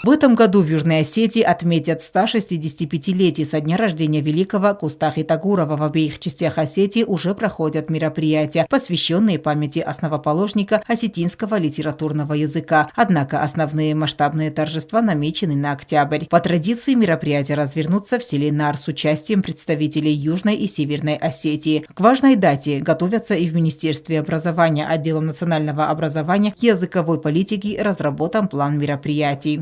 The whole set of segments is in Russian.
В этом году в Южной Осетии отметят 165-летие со дня рождения великого Куста Хитагурова. В обеих частях Осетии уже проходят мероприятия, посвященные памяти основоположника осетинского литературного языка. Однако основные масштабные торжества намечены на октябрь. По традиции мероприятия развернутся в селе Нар с участием представителей Южной и Северной Осетии. К важной дате готовятся и в Министерстве образования. Отделом национального образования и языковой политики разработан план мероприятий.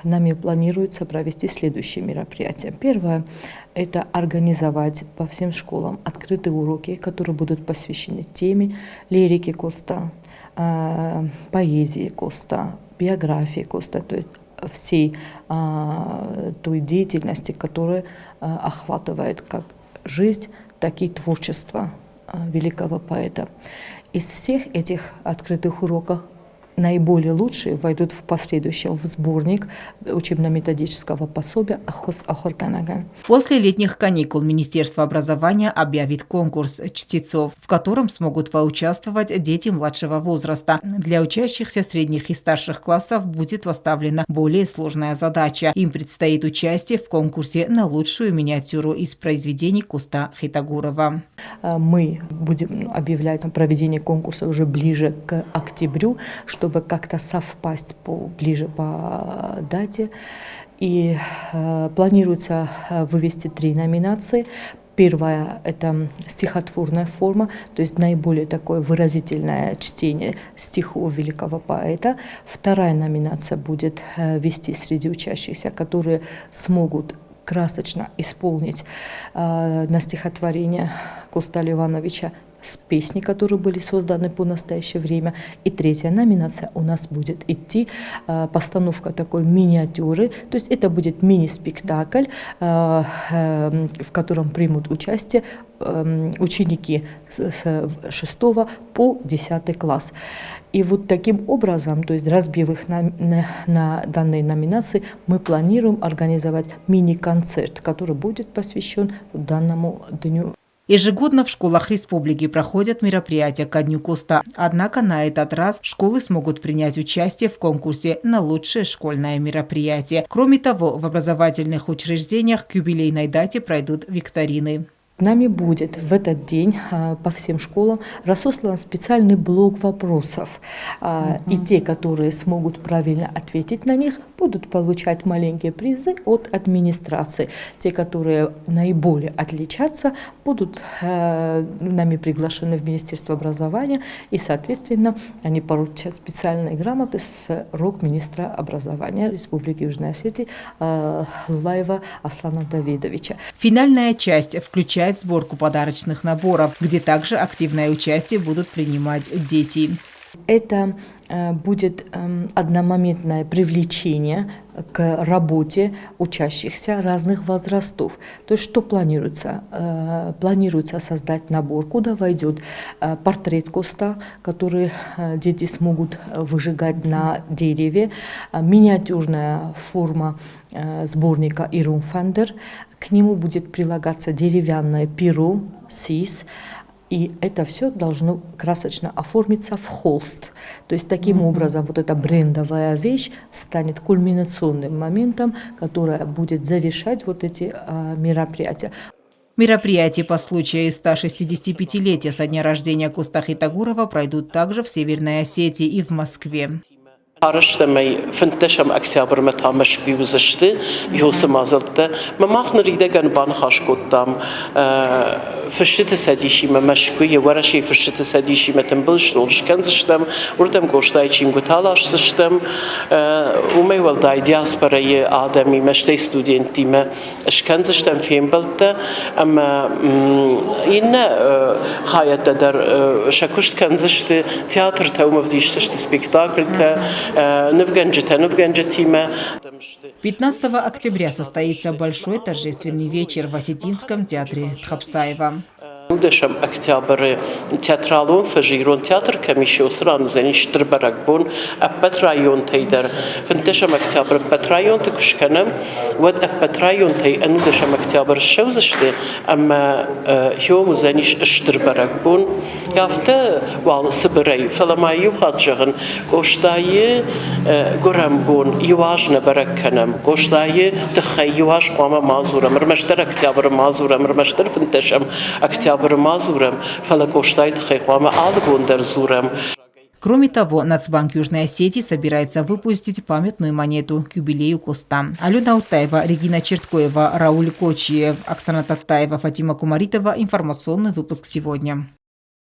Нами планируется провести следующие мероприятия. Первое – это организовать по всем школам открытые уроки, которые будут посвящены теме лирики Куста, поэзии Куста, биографии Куста, то есть всей той деятельности, которая охватывает как жизнь, так и творчество великого поэта. Из всех этих открытых уроков наиболее лучшие войдут в последующем в сборник учебно-методического пособия «Ахос Ахортанаган». После летних каникул Министерство образования объявит конкурс чтецов, в котором смогут поучаствовать дети младшего возраста. Для учащихся средних и старших классов будет поставлена более сложная задача. Им предстоит участие в конкурсе на лучшую миниатюру из произведений Куста Хитагурова. Мы будем объявлять проведение конкурса уже ближе к октябрю, чтобы как-то совпасть ближе по дате. И планируется вывести 3 номинации. Первая – это стихотворная форма, то есть наиболее такое выразительное чтение стихов великого поэта. Вторая номинация будет вести среди учащихся, которые смогут красочно исполнить на стихотворение Куста Ливановича с песни, которые были созданы по настоящее время. И третья номинация у нас будет идти постановка такой миниатюры, то есть это будет мини-спектакль, в котором примут участие ученики с 6 по 10 класс. И вот таким образом, то есть разбив их на данные номинации, мы планируем организовать мини-концерт, который будет посвящен данному дню. Ежегодно в школах республики проходят мероприятия ко Дню Куста. Однако на этот раз школы смогут принять участие в конкурсе на лучшее школьное мероприятие. Кроме того, в образовательных учреждениях к юбилейной дате пройдут викторины. Нами будет в этот день по всем школам разослан специальный блок вопросов. И те, которые смогут правильно ответить на них, будут получать маленькие призы от администрации. Те, которые наиболее отличатся, будут нами приглашены в Министерство образования, и, соответственно, они получат специальные грамоты с рук министра образования Республики Южной Осетии Лулаева Аслана Давидовича. Финальная часть включает сборку подарочных наборов, где также активное участие будут принимать дети. Это будет одномоментное привлечение к работе учащихся разных возрастов. То есть что планируется? Планируется создать набор, куда войдет портрет Куста, который дети смогут выжигать на дереве, миниатюрная форма сборника «Ирумфандер». К нему будет прилагаться деревянное перо, сис, и это все должно красочно оформиться в холст. То есть таким образом вот эта брендовая вещь станет кульминационным моментом, которая будет завершать вот эти мероприятия. Мероприятия по случаю 165-летия со дня рождения Куста Хитагурова пройдут также в Северной Осетии и в Москве. Araştırmayı fınteşem Oktyabr metameş güzüştü yolsum azalttı. Mamahn ridegan ban xaşkottam. Fıştı sedişi meşkuye waraşi fıştı sedişi metembilşt olşkanzıştam. Urdam goştayçim gutalaşsıştam. Umay valday diasporayı adami meştey studentime şkanzıştam fiyembildi. Ama yine hayat der şakuşt kanzıştı. Tiyatr tavmavdiştı spektaklte. 15 октября состоится большой торжественный вечер в Осетинском театре Тхапсаева. Дешам октябрь театралон фажирон театр комиссия срану заниш трбаракбон аппет район тайдер фентешам октябрь аппет район текушканам вот аппет район тай ану дешам октябрь шоузашты ама يوم زانيش اشتربركبون يافتا وال سبري فلما يخرجن قشتاي قرمبون يواجن بركنم قشتاي تخي يواج قام مازورم مرمشتر اكتيابر مازورم مرمشتر فنتشم اكتيابر مازورم فلا قشتاي تخي قام албун در زورم. Кроме того, Нацбанк Южной Осетии собирается выпустить памятную монету к юбилею Куста. Алена Утаева, Регина Черткоева, Рауль Кочиев, Оксана Татаева, Фатима Кумаритова. Информационный выпуск сегодня.